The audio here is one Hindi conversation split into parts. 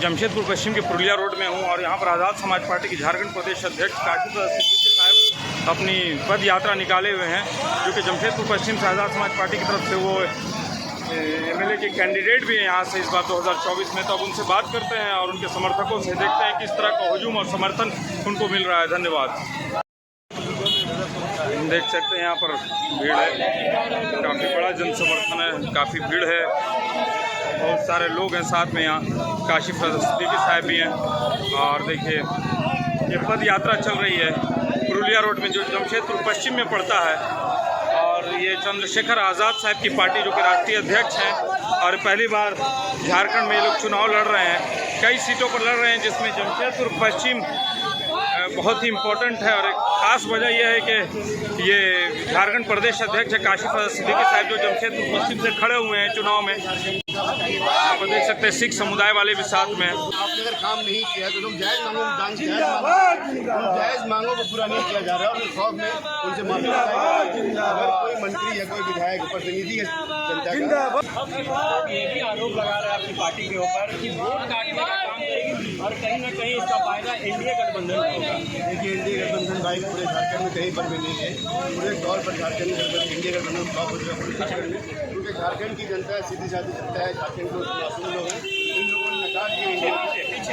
जमशेदपुर पश्चिम के पुरुलिया रोड में हूँ और यहाँ पर आज़ाद समाज पार्टी के झारखंड प्रदेश अध्यक्ष काशी प्रसाद सिद्दीकी साहब अपनी पद यात्रा निकाले हुए हैं, जो कि जमशेदपुर पश्चिम से आज़ाद समाज पार्टी की तरफ से वो एमएलए के कैंडिडेट भी हैं यहाँ से इस बार 2024 में। तो अब उनसे बात करते हैं और उनके समर्थकों से देखते हैं किस तरह का हुजूम और समर्थन उनको मिल रहा है। धन्यवाद। देख सकते हैं यहाँ पर भीड़ है, काफ़ी बड़ा जन समर्थन है, काफ़ी भीड़ है, बहुत सारे लोग हैं साथ में। यहाँ काशी प्रसाद सिद्दीकी साहब भी हैं और देखिए ये पद यात्रा चल रही है पुरुलिया रोड में, जो जमशेदपुर पश्चिम में पड़ता है। और ये चंद्रशेखर आज़ाद साहब की पार्टी, जो कि राष्ट्रीय अध्यक्ष हैं और पहली बार झारखंड में ये लोग चुनाव लड़ रहे हैं, कई सीटों पर लड़ रहे हैं, जिसमें जमशेदपुर पश्चिम बहुत ही इम्पोर्टेंट है। और एक ख़ास वजह यह है कि ये झारखंड प्रदेश अध्यक्ष है काशी प्रसाद सिद्दीकी साहब, जो जमशेदपुर पश्चिम से खड़े हुए हैं चुनाव में। आप देख सकते हैं सिख समुदाय वाले भी साथ में। आपने अगर काम नहीं किया तो लोग जायज़ मांगों को पूरा नहीं किया जा रहा है और खौफ में उनसे माफी मांगी। अगर कोई मंत्री या कोई विधायक प्रतिनिधि है जनता का, ये भी आरोप लगा रहा है अपनी पार्टी के ऊपर कि वोट काटने का काम करेगी और कहीं ना कहीं इसका फायदा एनडीए गठबंधन को होगा। देखिए एनडीए गठबंधन भाई पूरे झारखंड में कहीं पर भी नहीं है, पूरे तौर पर झारखंड में एनडीए गठबंधन फ्लॉप हो चुका है, क्योंकि झारखंड की जनता सीधी साधी जनता है, झारखंड के मासूम लोग हैं, इन लोगों ने नकार दिया इंडिया।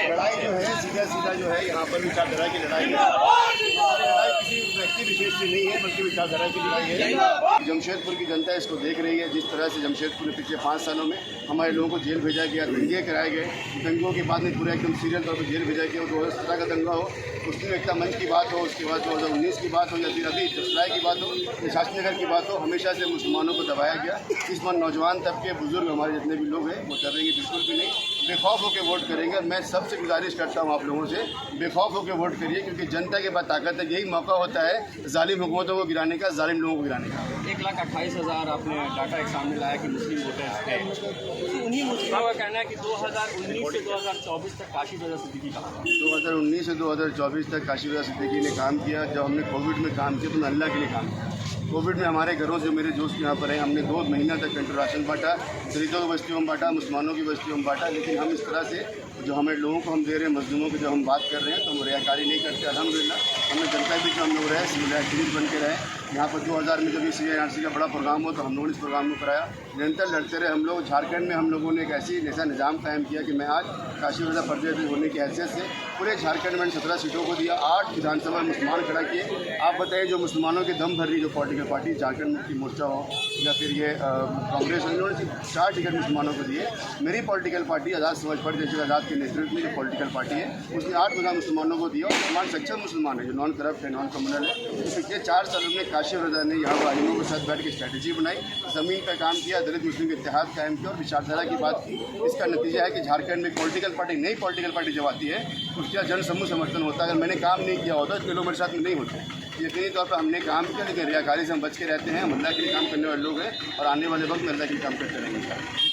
लड़ाई जो है सीधा जो है यहाँ पर विचारधारा की लड़ाई है, लड़ाई किसी व्यक्ति विशेष से नहीं है बल्कि विचारधारा की लड़ाई है। जमशेदपुर की जनता इसको देख रही है, जिस तरह से जमशेदपुर में पिछले 5 सालों में हमारे लोगों को जेल भेजा गया, दंगे कराए गए, दंगों के बाद में पूरा एकदम सीरियल तौर पर जेल भेजा गया। वो 2017 का दंगा हो, मुस्लिम एकता मंच की बात हो, उसके बाद 2019 की बात हो या फिर अभी जसलाई की बात हो, शास्त्री नगर की बात हो, हमेशा से मुसलमानों को दबाया गया। इस बार नौजवान तबके बुजुर्ग हमारे जितने भी लोग हैं वो डरेंगे बिल्कुल भी नहीं, बेखौफ होकर वोट करेंगे। मैं सबसे गुजारिश करता हूँ आप लोगों से, बेखौफ होकर वोट करिए, क्योंकि जनता के पास ताकत है। यही मौका होता है जालिम हुकूमतों को गिराने का, जालिम लोगों को गिराने का। 1,28,000 आपने डाटा एक सामने लाया कि मुस्लिम वोटर्स थे, तो उन्हीं मुस्लिमों का कहना है कि 2019 से 2024 तक काशी प्रसाद सिद्दीकी का 2019 से 2024 तक काशी प्रसाद सिद्दीकी ने काम किया। जब हमने कोविड में काम किया तो मैं अल्लाह के लिए काम किया। कोविड में हमारे घरों से मेरे दोस्त यहाँ पर हैं, हमने 2 महीना तक कंट्रोल राशन बांटा, दलितों की बस्तियों में बांटा, मुसलमानों की बस्तियों में बांटा। लेकिन हम इस तरह से जो हमारे लोगों को हम दे रहे हैं, मजलूमों की जब हम बात कर रहे हैं तो हम रियाकारी नहीं करते। अल्हम्दुलिल्लाह हमने जनता के बीच में हम लोग रहे, सिविल एक्टिविस्ट बन के रहे। यहाँ पर 2000 में जब ये CIRC का बड़ा प्रोग्राम हो तो हम लोगों ने इस प्रोग्राम को कराया, निरंतर लड़ते रहे हम लोग। झारखंड में हम लोगों ने एक ऐसा निज़ाम कायम किया कि मैं आज काशी प्रसाद प्रदेश होने की हैसियत से पूरे झारखंड में 17 सीटों को दिया, 8 विधानसभा मुसलमान खड़ा किए। आप बताइए, जो मुसलमानों के दम भर रही जो पॉलिटिकल पार्टी, झारखंड मुक्ति मोर्चा हो या फिर ये कांग्रेस, उन्होंने 4 टिकट मुसलमानों को दिए। मेरी पॉलिटिकल पार्टी आज़ाद समाज पार्टी जैसे आज़ाद के नेतृत्व में जो पॉलिटिकल पार्टी है उसने 8 विधान मुसलमानों को दिया और मुसलमान सक्षम मुसलमान है, जो नॉन करप्ट है, नॉन कम्युनल है। तो पिछले 4 सालों में काशी प्रसाद ने यहाँ पर आलिमों के साथ बैठ के स्ट्रैटेजी बनाई, ज़मीन पर काम किया, दलित मुस्लिम के इत्तेहाद कायम किया और विचारधारा की बात की। इसका नतीजा है कि झारखंड में पॉलिटिकल पार्टी, नई पॉलिटिकल पार्टी जब आती है उसका जन समूह समर्थन होता है। अगर मैंने काम नहीं किया होता तो लोग मेरे साथ में नहीं होते। यकीनी तौर पर हमने काम किया, लेकिन रियाकारी से हम बच के रहते हैं। हम अल्लाह के लिए काम करने वाले लोग हैं और आने वाले वक्त में अल्लाह के लिए काम करते रहेंगे।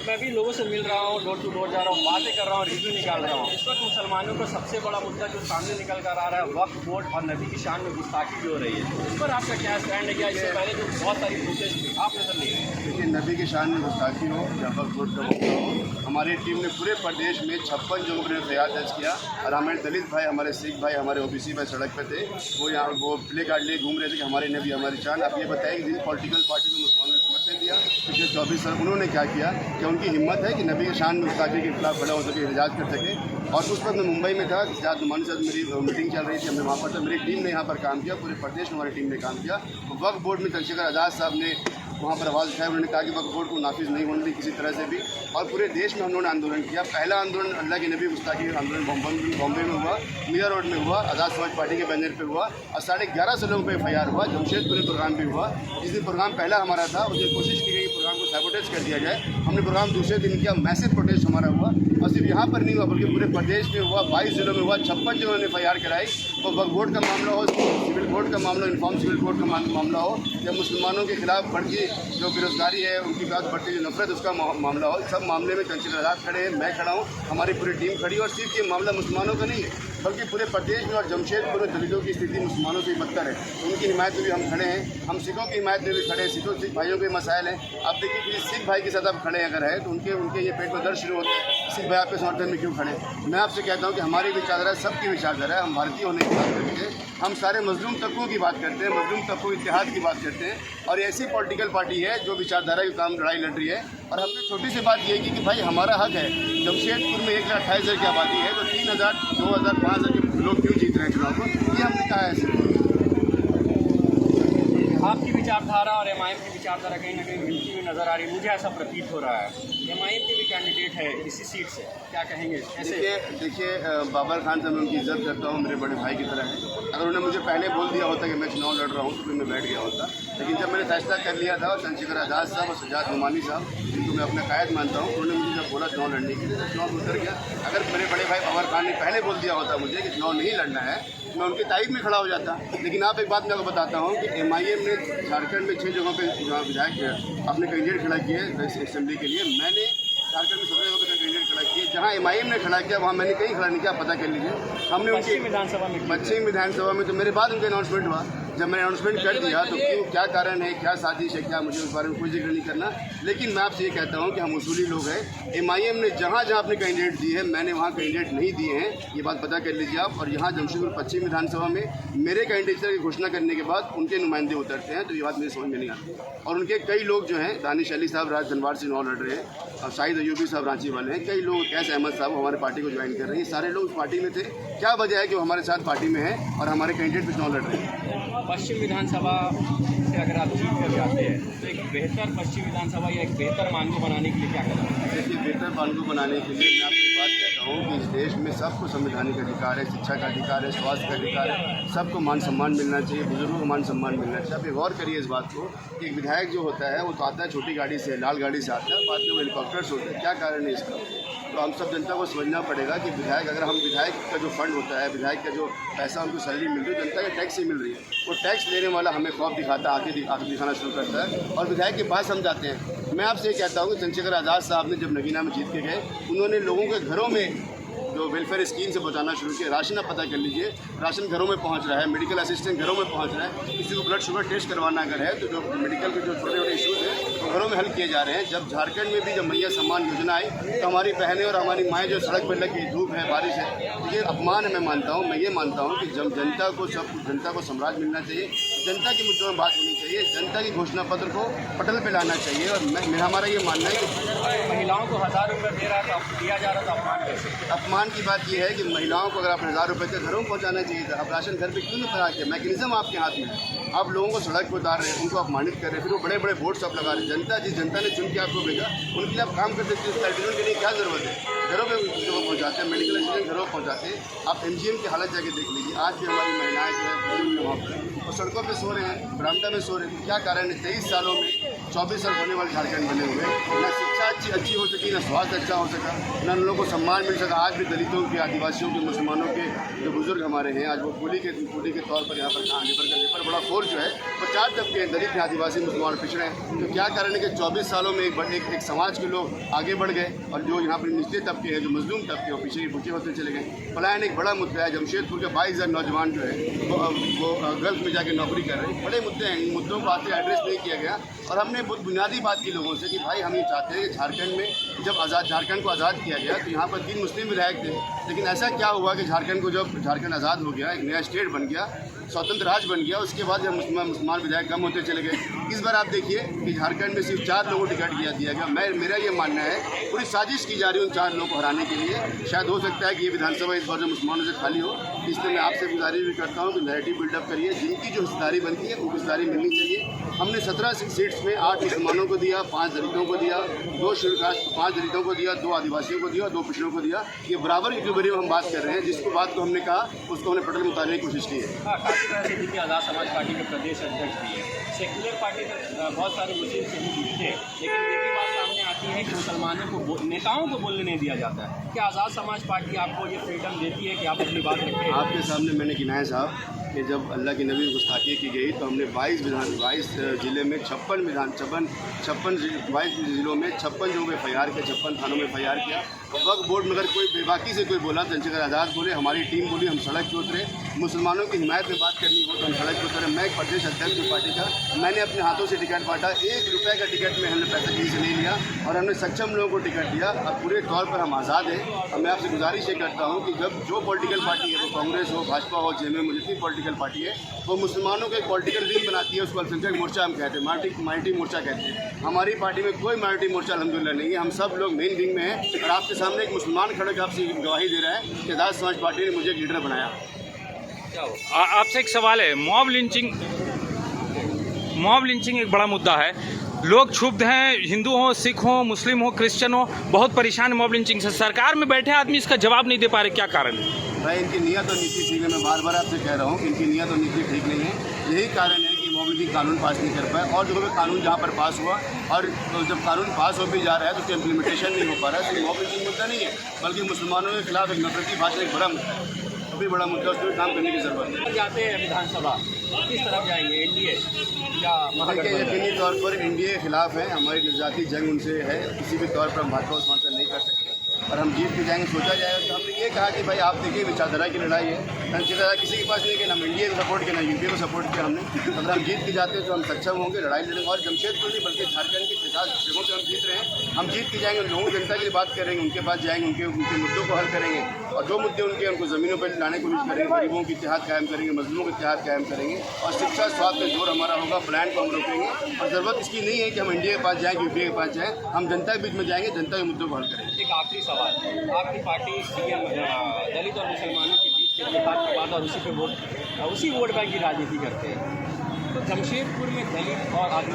मैं भी लोगों से मिल रहा हूँ, डोर टू डोर जा रहा हूँ, बातें कर रहा हूँ, रिव्यू निकाल रहा हूँ। इस वक्त मुसलमानों का सबसे बड़ा मुद्दा जो सामने निकल कर आ रहा है, वक्फ बोर्ड और नबी की शान में गुस्ताखी जो हो रही है, इस पर आपका क्या स्टैंड है? क्या इससे पहले जो बहुत सारी प्रोसेस थी आप नजर नहीं है? देखिए, नबी की शान में गुस्ताखी हो या वक्फ बोर्ड का हो, हमारी टीम ने पूरे प्रदेश में 56 लोगों ने फरियाद दर्ज किया और हमारे दलित भाई, हमारे सिख भाई, हमारे OBC भाई सड़क पर थे। वो यहाँ वो प्ले कार्ड लिए घूम रहे थे कि हमारे नबी हमारी शान। आप ये बताएं कि जिन पॉलिटिकल पार्टी को मुसलमानों ने समर्थन दिया पिछले 24 साल, उन्होंने क्या किया? क्या उनकी हिम्मत है कि नबी की शान में गुस्ताखी के खिलाफ खड़ा हो सके, एहतजाज कर सके? और उस वक्त मैं मुंबई में था, सिद्धार्थ नुमानी साथ मेरी मीटिंग चल रही थी, हमने वहाँ पर था, मेरी टीम ने यहाँ पर काम किया, पूरे प्रदेश में हमारी टीम ने काम किया। वक्फ बोर्ड में चंद्रशेखर आज़ाद साहब ने वहाँ पर आवाज़ उठाई, उन्होंने कहा कि वक्फ बोर्ड को नाफिज नहीं होने दी किसी तरह से भी। और पूरे देश में हम लोगों ने आंदोलन किया। पहला आंदोलन अल्लाह के नबी गुस्ताखी आंदोलन बॉम्बे में हुआ, मीरा रोड में हुआ, आज़ाद समाज पार्टी के बैनर पे हुआ और 11.5 लोगों पर FIR हुआ। जमशेदपुर में प्रोग्राम भी हुआ, जिस दिन प्रोग्राम पहला हमारा था उस दिन कोशिश की गई प्रोग्राम को सैबोटेज कर दिया जाए। हमने प्रोग्राम दूसरे दिन किया, मैसिव प्रोटेस्ट हमारा हुआ और सिर्फ यहाँ पर नहीं हुआ बल्कि पूरे प्रदेश में हुआ, 22 जिलों में हुआ, 56 जिलों ने FIR कराई। वो वक्फ बोर्ड का मामला हो, सिविल कोड का मामला, यूनिफॉर्म सिविल कोड का मामला हो, या मुसलमानों के खिलाफ बढ़ती जो बेरोजगारी है, उनके खिलाफ बढ़ती जो नफरत उसका मामला हो, सब मामले में चंचल आज़ाद खड़े हैं, मैं खड़ा हूँ, हमारी पूरी टीम खड़ी है। और सिर्फ ये मामला मुसलमानों का नहीं है बल्कि पूरे प्रदेश में और जमशेदपुर में दलितों की स्थिति मुसलमानों से बदतर है, उनकी हिमायत में भी हम खड़े हैं। हम सिखों की हिमायत में भी खड़े हैं, सिख भाइयों के मसाइल हैं। आप देखिए कि सिख भाई के साथ आप खड़े अगर है तो उनके ये पेट में दर्द शुरू होता है, सिख भाई आपके समर्थन में क्यों खड़े? मैं आपसे कहता हूँ कि हमारी विचारधारा सबकी विचारधारा है। हम भारतीय होने की बात करते हैं, हम सारे मजलूम तबकों की बात करते हैं, मजलूम तबकों इत्तेहाद की बात करते हैं, और ऐसी पॉलिटिकल पार्टी है जो विचारधारा के काम लड़ाई लड़ रही है। और हमने छोटी सी बात ये की कि भाई हमारा हक है, जमशेदपुर में 1,28,000 की आबादी है, तो 3,000, 2,000, 5,000 के लोग क्यों जीत रहे हैं चुनाव को, ये हमने कहा है। आपकी विचारधारा और एमआईएम की विचारधारा कहीं ना कहीं मिलती हुई नज़र आ रही है, मुझे ऐसा प्रतीत हो रहा है। एमआईएम के भी कैंडिडेट है इसी सीट से, क्या कहेंगे? देखिए बाबर खान से मैं उनकी इज्जत करता हूँ, मेरे बड़े भाई की तरह है। अगर उन्होंने मुझे पहले बोल दिया होता कि मैं चुनाव लड़ रहा हूँ तो फिर मैं बैठ गया होता, लेकिन जब मैंने फैसला कर लिया था, और चंद्रशेखर आज़ाद साहब और सजाद नुमानी साहब, जिनको मैं अपना कायद मानता हूँ, उन्होंने मुझे जब बोला चुनाव लड़ने के लिए, तो चुनाव उतर गया। अगर मेरे बड़े भाई बाबर खान ने पहले बोल दिया होता मुझे कि चुनाव नहीं लड़ना है, मैं उनकी तारीफ में खड़ा हो जाता। लेकिन आप एक बात मैं आपको बताता हूँ कि एमआईएम ने झारखंड में 6 जगहों पे विधायक अपने कैंडिडेट खड़ा किए असेंबली के लिए। मैंने झारखंड में 17 जगहों पर कैंडिडेट खड़ा किए। जहाँ एमआईएम ने खड़ा किया वहाँ मैंने कहीं खड़ा नहीं किया, पता कर लीजिए। हमने उनकी पश्चिम विधानसभा में तो मेरे बाद उनका अनाउंसमेंट हुआ। जब मैंने अनाउंसमेंट कर दिया तो क्यों, क्या कारण है, क्या साजिश है, क्या, मुझे उस बारे में कोई जिक्र नहीं करना। लेकिन मैं आपसे ये कहता हूँ कि हम उसूली लोग हैं। एमआईएम ने जहाँ जहाँ अपने कैंडिडेट दिए हैं, मैंने वहाँ कैंडिडेट नहीं दिए हैं, ये बात पता कर लीजिए आप। और यहाँ जमशेदपुर पश्चिम विधानसभा में मेरे कैंडिडेचर की घोषणा करने के बाद उनके नुमाइंदे उतरते हैं, तो ये बात मेरी समझ में नहीं आती। और उनके कई लोग जो हैं, दानिश अली साहब राज धनबाद से चुनाव लड़ रहे हैं, और शाहिद अयूबी साहब रांची वाले हैं, कई लोग, कैस अहमद साहब हमारे पार्टी को ज्वाइन कर रहे हैं, सारे लोग उस पार्टी में थे। क्या वजह है कि वो हमारे साथ पार्टी में है और हमारे कैंडिडेट पर चुनाव लड़ रहे हैं? पश्चिम विधानसभा से अगर आप जीत कर जाते हैं तो एक बेहतर पश्चिम विधानसभा या एक बेहतर मानगो बनाने के लिए क्या करना है? देखिए, बेहतर मानगो बनाने के लिए मैं आपको एक बात कहता हूँ कि इस देश में सबको संवैधानिक अधिकार है, शिक्षा का अधिकार है, स्वास्थ्य का अधिकार है, सबको मान सम्मान मिलना चाहिए, बुजुर्गों को मान सम्मान मिलना चाहिए। आप गौर करिए इस बात को कि एक विधायक जो होता है वो तो आता है छोटी गाड़ी से, लाल गाड़ी से आता है, बाद में वो हेलीकॉप्टर से होता है। क्या कारण है इसका? तो हम सब जनता को समझना पड़ेगा कि विधायक, अगर हम विधायक का जो फंड होता है, विधायक का जो पैसा उनको सैलरी मिल रही है, जनता के टैक्स से मिल रही है, वो टैक्स लेने वाला हमें खौफ दिखाता है, आगे दिखाना शुरू करता है, और विधायक के पास हम जाते हैं। मैं आपसे ये कहता हूँ कि चंद्रशेखर आज़ाद साहब ने जब नगीना में जीत के गए, उन्होंने लोगों के घरों में जो वेलफेयर स्कीम से पहुंचाना शुरू किया। राशन आप पता कर लीजिए, राशन घरों में पहुंच रहा है, मेडिकल असिस्टेंट घरों में पहुंच रहा है। किसी को ब्लड शुगर टेस्ट करवाना अगर है तो जो मेडिकल के जो छोटे छोटे इशूज़ हैं वो घरों में हल किए जा रहे हैं। जब झारखंड में भी जब मैया सम्मान योजना आई तो हमारी बहनें और हमारी माएँ जो सड़क पर लगी, धूप है, बारिश है, तो ये अपमान है। मैं मानता हूँ, मैं ये मानता हूँ कि जब जनता को सम्राट मिलना चाहिए, जनता के मुद्दों में बात होनी चाहिए, जनता की घोषणा पत्र को पटल पे लाना चाहिए। और हमारा ये मानना है कि महिलाओं को 1,000 रुपये दिया जा रहा था, अपमान कैसे? अपमान की बात यह है कि महिलाओं को अगर आप 1,000 रुपये से घरों में पहुंचाना चाहिए था, आप राशन घर पे क्यों नहीं पहुँचा के? मैकेनिज्म आपके हाथ में है, आप लोगों को सड़क पर उतार रहे हैं, उनको अपमानित कर रहे हैं, फिर वो बड़े बड़े वोट्स आप लगा रहे हैं। जिस जनता ने चुन के आपको भेजा, उनके लिए आप काम कर सकते हैं। एडवर्टाइजमेंट के लिए क्या ज़रूरत है? घरों पर पहुँचाते हैं, मेडिकल असिस्टेंट घरों पहुँचाते हैं। आप एमजीएम की हालत जाके देख लीजिए, आज भी हमारी महिलाएँ जो है वहाँ पर और सड़कों पे सो रहे हैं, बरामदा में सो रहे हैं। क्या कारण है? 23 सालों में 24 साल होने वाले झारखंड बने हुए, ना शिक्षा अच्छी हो सकी, ना स्वास्थ्य अच्छा हो सका, ना उन लोगों को सम्मान मिल सका। आज भी दलितों के, आदिवासियों के, मुसलमानों के जो बुजुर्ग हमारे हैं, आज वो कूली के तौर पर यहाँ पर लेबर बड़ा फोर्स जो है वो 4 तबके हैं, दलित हैं, आदिवासी, मुसलमान, पिछड़े हैं। तो क्या कारण है कि 24 सालों में एक समाज के लोग आगे बढ़ गए और जो यहाँ पर निचले तबके हैं, जो मजलूम तबके, वो पीछे भूखे होते चले गए। पलायन एक बड़ा मुद्दा है। जमशेदपुर के 22,000 नौजवान जो है वो गल्फ में जाके नौकरी कर रहे हैं। बड़े मुद्दे हैं, इन मुद्दों को आज एड्रेस नहीं किया गया। और हमने बहुत बुनियादी बात की लोगों से कि भाई हम ये चाहते हैं कि झारखंड में जब झारखंड को आज़ाद किया गया तो यहाँ पर 3 मुस्लिम विधायक थे, लेकिन ऐसा क्या हुआ कि जब झारखंड आज़ाद हो गया, एक नया स्टेट बन गया, स्वतंत्र राज्य बन गया, उसके बाद जब मुसलमान विधायक कम होते चले गए। इस बार आप देखिए कि झारखंड में सिर्फ 4 लोगों को टिकट दिया गया। मेरा ये मानना है पूरी साजिश की जा रही है उन 4 लोगों को हराने के लिए। शायद हो सकता है कि ये विधानसभा इस बार जो मुसलमानों से खाली हो, इसलिए मैं आपसे गुजारिश भी करता हूँ कि नैरेटिव बिल्डअप करिए, जिनकी जो हिस्सेदारी बनती है वो हिस्सेदारी मिलनी चाहिए। हमने 17 सीट्स में 8 मुसलमानों को दिया, 5 दलितों को दिया, 2 शेड्यूल कास्ट 5 दलितों को दिया, 2 आदिवासियों को दिया, 2 पिछड़ों को दिया। ये बराबर इक्विलिब्रियम हम बात कर रहे हैं। जिसको बात को हमने कहा उसको हमने पटल में उतारने की कोशिश की है। काफ़ी तरह से देखिए, आज़ाद समाज पार्टी के प्रदेश अध्यक्ष भी है, सेक्युलर पार्टी में बहुत सारे मुस्लिम शहीद थे, लेकिन ये भी बात सामने आती पीड़ित मुसलमानों को नेताओं को बोलने नहीं दिया जाता है। क्या आज़ाद समाज पार्टी आपको ये फ्रीडम देती है कि आप अपनी बात रखें? आपके सामने मैंने गिनाया साहब कि जब अल्लाह के नबी गुस्ताखी की गई तो हमने 22 ज़िले में 56 ज़िलों में 56 जो FIR के 56 थानों में FIR किया। वक्फ बोर्ड में अगर कोई बेबाकी से कोई बोला, चंद्रशेखर आज़ाद बोले, हमारी टीम बोली, हम सड़क पे उतरे। मुसलमानों की हिमायत में बात करनी हो तो हम सड़क पे उतरे। मैं एक प्रदेश अध्यक्ष हूँ पार्टी का, मैंने अपने हाथों से टिकट बांटा। 1 रुपये का टिकट में हमने पैसा कहीं से नहीं लिया और हमने सक्षम लोगों को टिकट दिया। अब पूरे तौर पर हम आज़ाद हैं। और मैं आपसे गुजारिश ये करता हूँ कि जब जो पॉलिटिकल पार्टी है, वो कांग्रेस हो, भाजपा हो, JMM, जितनी पॉलिटिकल पार्टी है, वो मुसलमानों के एक पॉलिटिकल विंग बनाती है, उसको अल्पसंख्यक मोर्चा हम कहते हैं, माइनॉरिटी मोर्चा कहते हैं। हमारी पार्टी में कोई माइनॉरिटी मोर्चा अल्हम्दुलिल्लाह नहीं है। हम सब लोग मेन विंग में हैं। और आपके सामने एक मुसलमान खड़े के आपसे गवाही दे रहा है कि आज़ाद समाज पार्टी ने मुझे एक लीडर बनाया। आपसे एक सवाल है, मॉब लिंचिंग एक बड़ा मुद्दा है। लोग क्षुब्ध हैं, हिंदू हो, सिख हो, मुस्लिम हो, क्रिश्चियन हो, बहुत परेशान है मॉब लिंचिंग से। सरकार में बैठे आदमी इसका जवाब नहीं दे पा रहे, क्या कारण है? भाई इनकी नीयत और नीति ठीक है। मैं बार बार आपसे कह रहा हूँ, इनकी नीयत और नीति ठीक नहीं है। यही कारण है कि मॉब लिंचिंग कानून पास नहीं कर पाए। और जो कानून जहाँ पर पास हुआ और तो जब कानून पास हो भी जा रहा है तो उसका इम्प्लीमेंटेशन नहीं हो पा रहा है। तो मॉब लिंचिंग मुद्दा नहीं है, बल्कि मुसलमानों के खिलाफ एक नफरती भाषा एक बड़ा मुद्दा है, अभी बड़ा मुद्दा, उस पर काम करने की जरूरत है। जाते हैं विधानसभा, किस तरफ जाएंगे? NDA या देखिए, यकीनी तौर पर NDA के खिलाफ है। हमारी निर्जाती जंग उनसे है, किसी भी तौर पर हम भाजपा को समर्थन नहीं कर सकते और हम जीत के जाएंगे। सोचा जाएगा तो हमने ये कहा कि भाई आप देखिए, विचारधारा की लड़ाई है, विचारधारा किसी के पास नहीं कि हम NDA को सपोर्ट किया, ना UPA को सपोर्ट किया हमने। अगर हम जीत के जाते हैं तो हम सक्षम होंगे, लड़ाई लड़ेंगे। और जमशेदपुर नहीं बल्कि झारखंड के 50 जगहों पर हम जीत रहे हैं। हम जीत के जाएंगे, लोगों जनता के लिए बात करेंगे, उनके पास जाएंगे, उनके मुद्दों को हल करेंगे और जो मुद्दे उनके उनको ज़मीनों पर लाने की कोशिश करेंगे। गरीबों की इत्तेहाद कायम करेंगे, मजलूमों का इत्तेहाद कायम करेंगे और शिक्षा स्वास्थ्य पर जोर हमारा होगा। प्लान को हम रोकेंगे और ज़रूरत इसकी नहीं है कि हम NDA के पास जाएँ, UPA के पास जाएँ। हम जनता के बीच में जाएंगे, जनता के मुद्दों को हल करेंगे। एक आखिरी सवाल, आपकी पार्टी CM दलित और मुसलमानों के बीच के जिहाद की बात और उसी वोट बैंक की राजनीति करते हैं, तो जमशेदपुर में दलित और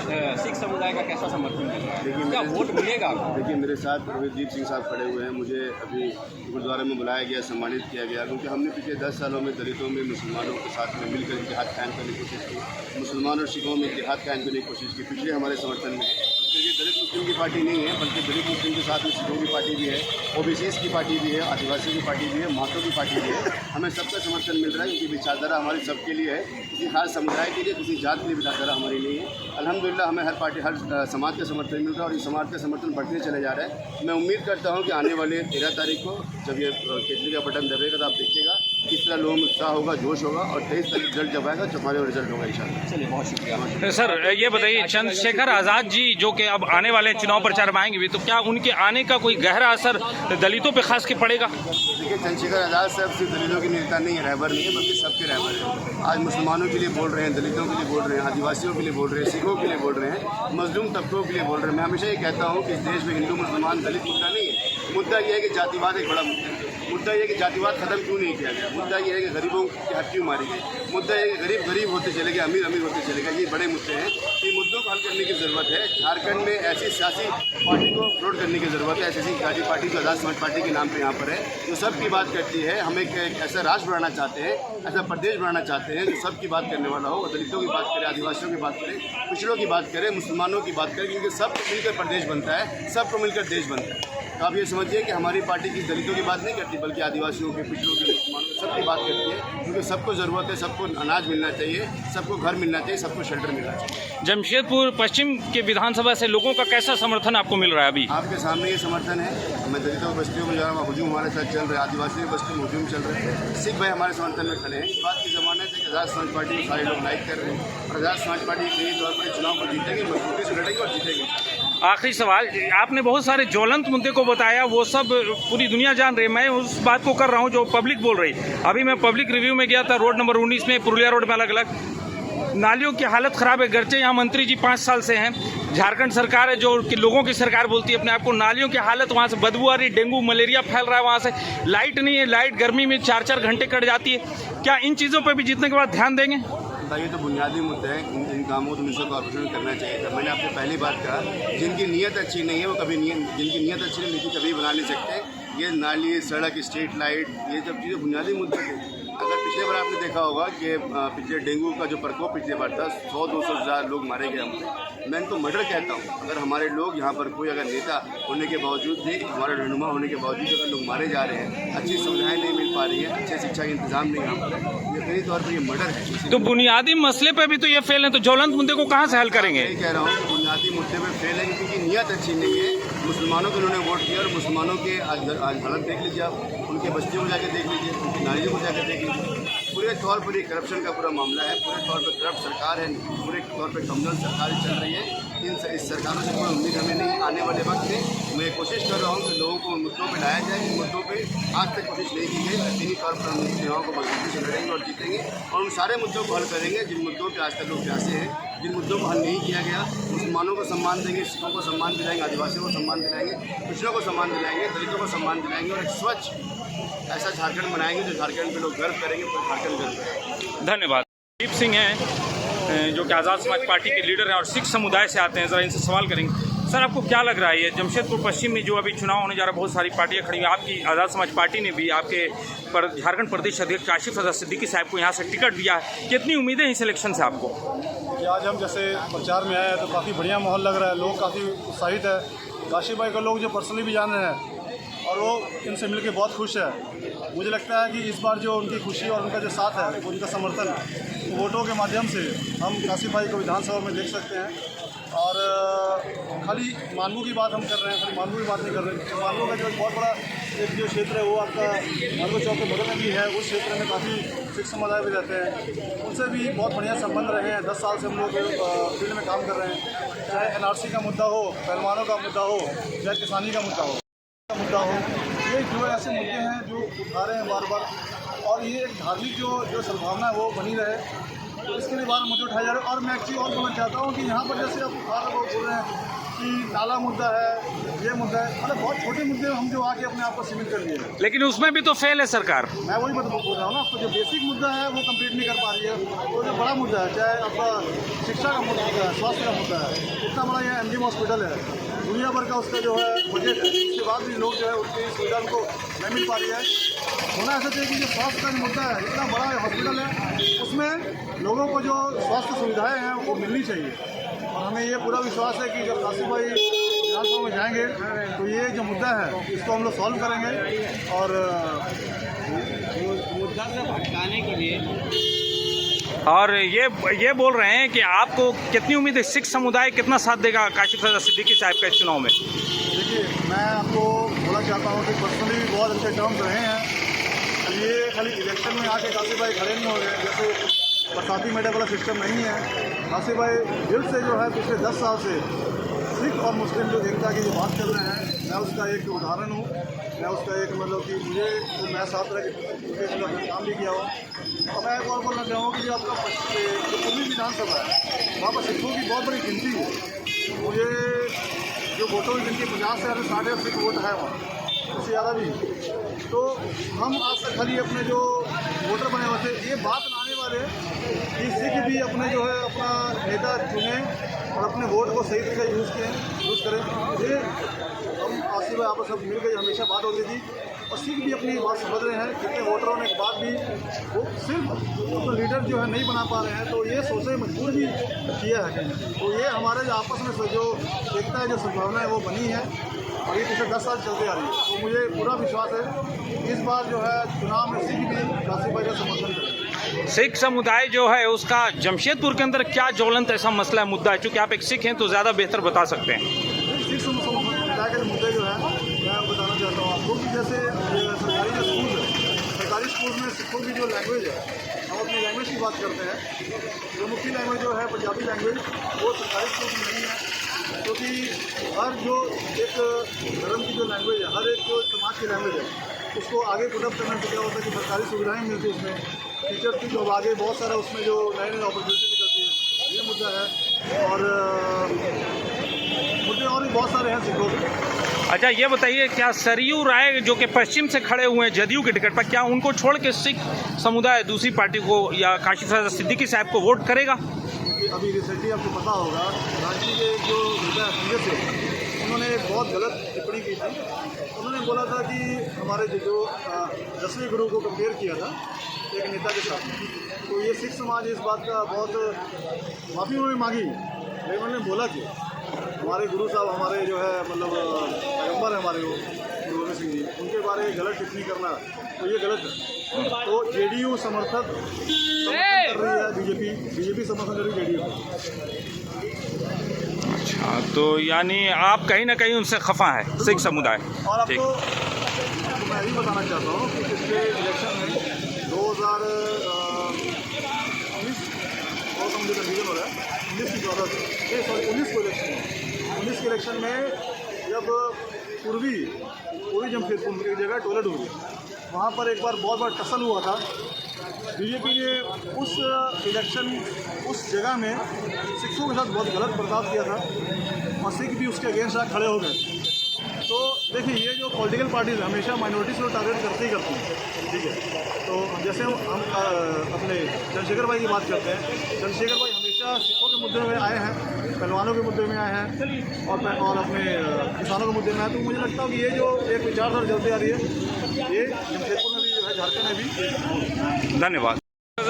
सिख समुदाय का कैसा समर्थन मिल रहा है? क्या वोट मिलेगा? देखिए, मेरे साथ रविदीप सिंह साहब खड़े हुए हैं। मुझे अभी गुरुद्वारे में बुलाया गया, सम्मानित किया गया, क्योंकि हमने पिछले 10 सालों में दलितों में, मुसलमानों के साथ में मिलकर इत्तेहाद कायम करने की कोशिश की, मुसलमान और सिखों में इत्तेहाद कायम करने की कोशिश की। पिछले हमारे समर्थन में ये दलित मुस्लिम की पार्टी नहीं है, बल्कि दलित मुस्लिम के साथ में सिखों की पार्टी भी है, OBCs की पार्टी भी है, आदिवासियों की पार्टी भी है, महातों की पार्टी भी है। हमें सबका समर्थन मिल रहा है क्योंकि विचारधारा हमारी सबके लिए है, किसी खास समुदाय के लिए, किसी जात के लिए विचारधारा हमारी नहीं है। अल्हम्दुलिल्लाह हमें हर पार्टी, हर समाज का समर्थन मिल रहा है और इस समाज का समर्थन बढ़ते चले जा रहा है। मैं उम्मीद करता हूँ कि आने वाले 13 तारीख को जब ये केजरी का बटन दबेगा तो आप देखिएगा किस तरह लोगों में उत्साह होगा, जोश होगा और 23 तारीख रिजल्ट जब आएगा तो हमारे रिजल्ट होगा इंशाल्लाह। चलिए, बहुत शुक्रिया सर। ये बताइए, चंद्रशेखर आज़ाद जी जो कि अब आने वाले चुनाव प्रचार में आएंगे भी, तो क्या उनके आने का कोई गहरा असर दलितों पे खास के पड़ेगा? देखिए, चंद्रशेखर आज़ाद साहब सिर्फ दलितों के नेता नहीं है, रहबर नहीं है, बल्कि सबके रहबर हैं। आज मुसलमानों के लिए बोल रहे हैं, दलितों के लिए बोल रहे हैं, आदिवासियों के लिए बोल रहे हैं, सिखों के लिए बोल रहे हैं, मजलूम तबकों के लिए बोल रहे हैं। मैं हमेशा ये कहता हूँ कि इस देश में हिंदू मुसलमान दलित मुद्दा नहीं है। मुद्दा ये है कि जातिवाद एक बड़ा मुद्दा है। मुद्दा ये है कि जातिवाद खत्म क्यों नहीं किया गया। मुद्दा ये है कि गरीबों की हक क्यों मारी गई। मुद्दा ये है कि गरीब गरीब होते चले गए, अमीर अमीर होते चले गए। ये बड़े मुद्दे हैं, इन मुद्दों को हल करने की ज़रूरत है। झारखंड में ऐसी सियासी पार्टी को फ्लोट करने की ज़रूरत है, ऐसी सियासी पार्टी जो आज़ाद समाज पार्टी के नाम पर यहाँ पर है, जो सबकी बात करती है। हम एक ऐसा राष्ट्र बनाना चाहते हैं, ऐसा प्रदेश बनाना चाहते हैं जो सबकी बात करने वाला हो, दलितों की बात करें, आदिवासियों की बात करें, पिछड़ों की बात करें, मुसलमानों की बात करें, क्योंकि सबको मिलकर प्रदेश बनता है, सबको मिलकर देश बनता है। तो आप ये समझिए कि हमारी पार्टी की दलितों की बात नहीं करती, बल्कि आदिवासियों के, पिछड़ों के, मुसलमानों की, सबकी बात करती है, क्योंकि सबको ज़रूरत है, सबको अनाज मिलना चाहिए, सबको घर मिलना चाहिए, सबको शेल्टर मिलना चाहिए। जमशेदपुर पश्चिम के विधानसभा से लोगों का कैसा समर्थन आपको मिल रहा है अभी? आपके सामने ये समर्थन है। मैं दलितों बस्तियों में जा रहा हूँ, हुजूम हमारे साथ चल रहे हैं, आदिवासी बस्तियों में हुजूम चल रहे हैं, सिख भाई हमारे समर्थन में खड़े हैं। इस बात की ज़मानत है कि आज़ाद समाज पार्टी को सारे लोग लाइक कर रहे हैं और आज़ाद समाज पार्टी के तौर पर चुनाव को जीतेंगे, मजबूती से लड़ेंगे और जीतेंगे। आखिरी सवाल, आपने बहुत सारे ज्वलंत मुद्दे को बताया, वो सब पूरी दुनिया जान रही है। मैं उस बात को कर रहा हूँ जो पब्लिक बोल रही। अभी मैं पब्लिक रिव्यू में गया था, रोड नंबर 19 में, पुरुलिया रोड में अलग अलग नालियों की हालत ख़राब है। गर्चे यहाँ मंत्री जी 5 साल से हैं, झारखंड सरकार है जो कि लोगों की सरकार बोलती है अपने आप को। नालियों की हालत, वहाँ से बदबू आ रही, डेंगू मलेरिया फैल रहा है वहाँ से। लाइट नहीं है, लाइट गर्मी में 4-4 घंटे कट जाती है। क्या इन चीज़ों पर भी जीतने के बाद ध्यान देंगे? ये तो बुनियादी मुद्दे हैं, इन कामों को म्यूनसिपल कॉर्पोरेशन करना चाहिए था। मैंने आपसे पहली बात कहा, जिनकी नीयत अच्छी नहीं है वो कभी जिनकी नीयत अच्छी नहीं, नीति कभी बना नहीं सकते। ये नाली, सड़क, स्ट्रीट लाइट, ये सब चीज़ें बुनियादी मुद्दे हैं। अगर पिछले बार आपने देखा होगा कि पिछले डेंगू का जो प्रकोप पिछले बार था 100-200 हज़ार लोग मारे गए हमसे। मैं इनको मर्डर कहता हूँ। अगर हमारे लोग यहाँ पर कोई अगर नेता होने के बावजूद भी, हमारे रहनुमा होने के बावजूद अगर लोग मारे जा रहे हैं, अच्छी सुविधाएं नहीं मिल पा रही हैं, अच्छे शिक्षा का इंतजाम नहीं यहाँ पर है, ये कई तौर पर ये मर्डर है। तो बुनियादी मसले पे भी तो ये फेल है, तो ज्वलंत मुद्दे को कहाँ से हल करेंगे? मैं कह रहा हूँ बुनियादी मुद्दे पर फेल है क्योंकि नीयत अच्छी नहीं है। मुसलमानों को उन्होंने वोट दिया और मुसलमानों के आज हालत देख लीजिए आप, उनके बस्तियों को जाकर देख लीजिए, उनकी नालियों को जाकर देख लीजिए। पूरे तौर पर ये करप्शन का पूरा मामला है, पूरे तौर पर करप्ट सरकार है, पूरे तौर पर कम्युनल सरकार चल रही है। इस सरकारों से कोई उम्मीद हमें नहीं। आने वाले वक्त में मैं कोशिश कर रहा हूँ कि लोगों को उन मुद्दों पर लाया जाए, इन मुद्दों पर आज तक कोशिश नहीं की गई। यकीनी तौर पर हम इन चुनावों को मजबूती से लड़ेंगे और जीतेंगे और उन सारे मुद्दों को हल करेंगे जिन मुद्दों पर आज तक लोग प्यासे हैं, जिन मुद्दों को हल नहीं किया गया। मुसलमानों को सम्मान देंगे, सिखों को सम्मान दिलाएंगे, आदिवासियों को सम्मान दिलाएंगे, पिछड़ों को सम्मान दिलाएंगे, दलितों को सम्मान दिलाएंगे और एक स्वच्छ ऐसा झारखंड बनाएंगे जो झारखंड पे लोग गर्व करेंगे, पूरे झारखंड गर्व करेंगे। धन्यवाद। दीप सिंह हैं जो कि आज़ाद समाज पार्टी के लीडर हैं और सिख समुदाय से आते हैं। ज़रा इनसे सवाल करेंगे। सर, आपको क्या लग रहा है ये जमशेदपुर पश्चिम में जो अभी चुनाव होने जा रहा है, बहुत सारी पार्टियां खड़ी हैं, आपकी आज़ाद समाज पार्टी ने भी आपके झारखंड प्रदेश अध्यक्ष काशिफ रज़ा सिद्दीकी साहब को यहाँ से टिकट दिया है, कितनी उम्मीदें हैं इस इलेक्शन से आपको? आज हम जैसे प्रचार में आए हैं तो काफ़ी बढ़िया माहौल लग रहा है, लोग काफ़ी उत्साहित है। काशिफ भाई को लोग जो पर्सनली भी जान रहे हैं और वो इनसे मिलकर बहुत खुश है। मुझे लगता है कि इस बार जो उनकी खुशी और उनका जो साथ है, उनका समर्थन वोटों के माध्यम से हम काशिफ भाई को विधानसभा में देख सकते हैं। और खाली मानवू की बात हम कर रहे हैं, खाली मानवू की बात नहीं कर रहे हैं। मानवू का जो बहुत बड़ा एक जो क्षेत्र है वो आपका मानवू चौक के बगल में भी है, उस क्षेत्र में काफ़ी सिख समुदाय भी रहते हैं, उनसे भी बहुत बढ़िया संबंध रहे हैं। 10 साल से हम लोग फील्ड में काम कर रहे हैं, चाहे NRC का मुद्दा हो, पहलवानों का मुद्दा हो, चाहे किसानी का मुद्दा हो, ये जो ऐसे मुद्दे हैं जो उठा रहे हैं बार बार, और ये एक धार्मिक जो सद्भावना है वो बनी रहे, तो इसके लिए बार मुद्दे उठाए जा रहे हैं। और मैं एक चीज़ और बोलना चाहता हूँ कि यहाँ पर जैसे आप बार लोग बोल रहे हैं कि नाला मुद्दा है, ये मुद्दा है, मतलब बहुत छोटे मुद्दे हम जो आके अपने आप को सीमित कर लिए हैं, लेकिन उसमें भी तो फेल है सरकार। मैं वही बात बोल रहा हूँ ना आपको, जो बेसिक मुद्दा है वो कंप्लीट नहीं कर पा रही है। तो जो बड़ा मुद्दा है, चाहे आपका शिक्षा का मुद्दा है, स्वास्थ्य का मुद्दा है, इतना बड़ा यहाँ MGM हॉस्पिटल है, दुनिया भर का उसका जो है बजट है, उसके बाद भी लोग जो है उसकी सुविधा उनको नहीं मिल पा रही है। होना ऐसा चाहिए कि जो स्वास्थ्य का मुद्दा है, इतना बड़ा हॉस्पिटल है, उसमें लोगों को जो स्वास्थ्य सुविधाएँ हैं वो मिलनी चाहिए। और हमें ये पूरा विश्वास है कि जब काशिफ भाई विधानसभा में जाएंगे तो ये जो मुद्दा है इसको हम लोग सॉल्व करेंगे। और मुद्दा से भटकाने के लिए, और ये बोल रहे हैं कि आपको कितनी उम्मीद है, सिख समुदाय कितना साथ देगा काशिफ रज़ा सिद्दीकी साहब का इस चुनाव में? देखिए, मैं आपको बोलना चाहता हूँ कि पर्सनली भी बहुत अच्छे टर्म्स रहे हैं। ये खाली इलेक्शन में आके काशिफ भाई खड़े नहीं हो रहे हैं, जैसे बरसाती मेडा वाला सिस्टम नहीं है। काशिफ भाई दिल से जो है पिछले 10 साल से सिख और मुस्लिम जो एकता की जो बात कर रहे हैं, मैं उसका एक उदाहरण हूँ। मैं उसका एक मतलब कि मुझे तो मैं साथ रह के काम भी किया हो। और मैं एक और बोलना चाहूँगा कि जो आपका जो पूर्वी विधानसभा है वहाँ पर सिखों की बहुत बड़ी गिनती है। मुझे जो वोटों की गिनती 50 से 60 सिख वोट है वहाँ, उससे ज़्यादा भी। तो हम आज तक खाली अपने जो वोटर बने हुए थे, ये बात लाने वाले कि सिख भी अपने जो है अपना नेता चुने और अपने वोट को सही तरीके यूज़ करें। ये हम आसिफ भाई आपस में मिल गई हमेशा बात होती थी, और सिख भी अपनी बात समझ रहे हैं। कितने वोटर होने के बाद भी वो सिर्फ तो लीडर जो है नहीं बना पा रहे हैं, तो ये सोचे मजबूर भी किया है कहीं। तो ये हमारे जो आपस में जो एकता है, जो सद्भावना है वो बनी है, और ये पिछले 10 साल चलते आ रही है। तो मुझे पूरा विश्वास है इस बार जो है चुनाव में सिख भी काशिफ भाई का समर्थन करें। सिख समुदाय जो है उसका जमशेदपुर के अंदर क्या ज्वलंत ऐसा मसला मुद्दा है? चूँकि आप एक सिख हैं तो ज़्यादा बेहतर बता सकते हैं। सिख समुदाय के मुद्दे जो है मैं बताना चाहता हूँ आपको कि जैसे सरकारी जो स्कूल है, सरकारी स्कूल में सिखों की जो लैंग्वेज है, हम अपनी लैंग्वेज की बात करते हैं, जो मुख्य लैंग्वेज जो है पंजाबी लैंग्वेज, वो सरकारी स्कूल में नहीं है। क्योंकि हर जो एक धर्म की जो लैंग्वेज है, हर एक जो समाज की लैंग्वेज है, उसको आगे पुटअप करने से क्या होता है कि सरकारी सुविधाएं मिलती है उसमें, टीचर्स की जॉब आगे बहुत सारा उसमें जो नए नए अपॉर्चुनिटी निकलती है, ये मुद्दा है। और मुद्दे और भी बहुत सारे हैं सिखों के। अच्छा, ये बताइए, क्या सरयू राय जो कि पश्चिम से खड़े हुए हैं जदयू के टिकट पर, क्या उनको छोड़ के सिख समुदाय दूसरी पार्टी को या काशिफ रज़ा सिद्दीकी साहब को वोट करेगा? अभी रिसेंटली आपको पता होगा रांची के जो नेता संजय से उन्होंने एक बहुत गलत टिप्पणी की थी। उन्होंने बोला था कि हमारे जो 10वें गुरु को कंपेयर किया था एक नेता के साथ में। तो ये सिख समाज इस बात का बहुत माफ़ी उन्होंने मांगी, लेकिन उन्होंने बोला कि हमारे गुरु साहब हमारे जो है मतलब पैगम्बर है हमारे वो गुरु गोविंद सिंह जी, उनके बारे में गलत टिप्पणी करना तो ये गलत है। तो जेडीयू समर्थन कर रही है बीजेपी समर्थन कर रही है जेडीयू। अच्छा, तो यानी आप कहीं ना कहीं उनसे खफा है सिख समुदाय। और ठीक, आपको मैं यही बताना चाहता हूँ कि पिछले इलेक्शन में 2019 बहुत मुझे कन्फ्यूजन हो रहा है 19 की 19 के इलेक्शन में जब पूर्वी जमशेदपुर एक जगह टॉयलेट हुई, वहाँ पर एक बार बहुत बड़ा टसल हुआ था। बीजेपी ने उस इलेक्शन उस जगह में सिखों के साथ बहुत गलत बर्ताव किया था और सिख भी उसके अगेंस्ट खड़े हो गए। तो देखिए ये जो पॉलिटिकल पार्टीज हमेशा माइनॉरिटीज़ को टारगेट करती हैं, ठीक है। तो जैसे हम अपने चंद्रशेखर भाई की बात करते हैं, चंद्रशेखर भाई हमेशा सिखों के मुद्दे में आए हैं, पहलवानों के मुद्दे में आए हैं और अपने किसानों के मुद्दे में आए। तो मुझे लगता है कि ये जो एक विचारधारा चलती आ रही है ये जमशेदपुर में भी जो है, झारखंड में भी। धन्यवाद।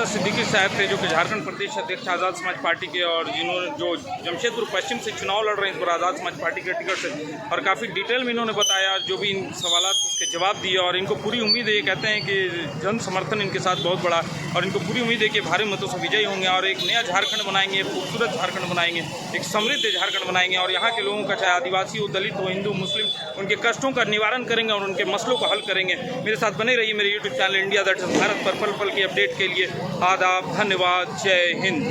सिद्दीकी साहब थे जो कि झारखंड प्रदेश अध्यक्ष आज़ाद समाज पार्टी के, और जिन्होंने जो जमशेदपुर पश्चिम से चुनाव लड़ रहे हैं इस बार आज़ाद समाज पार्टी के टिकट से, और काफ़ी डिटेल में इन्होंने बताया जो भी इन सवालात उसके जवाब दिए। और इनको पूरी उम्मीद है, ये कहते हैं कि जन समर्थन इनके साथ बहुत बड़ा, और इनको पूरी उम्मीद है कि भारी मतों से विजयी होंगे और एक नया झारखंड बनाएंगे, खूबसूरत झारखंड बनाएंगे, एक समृद्ध झारखंड बनाएंगे। और यहाँ के लोगों का, चाहे आदिवासी हो, दलित हो, हिंदू मुस्लिम, उनके कष्टों का निवारण करेंगे और उनके मसलों को हल करेंगे। मेरे साथ बने रहिए मेरे YouTube channel India that is Bharat पर पल पल की अपडेट के लिए। आदाब, धन्यवाद, जय हिंद।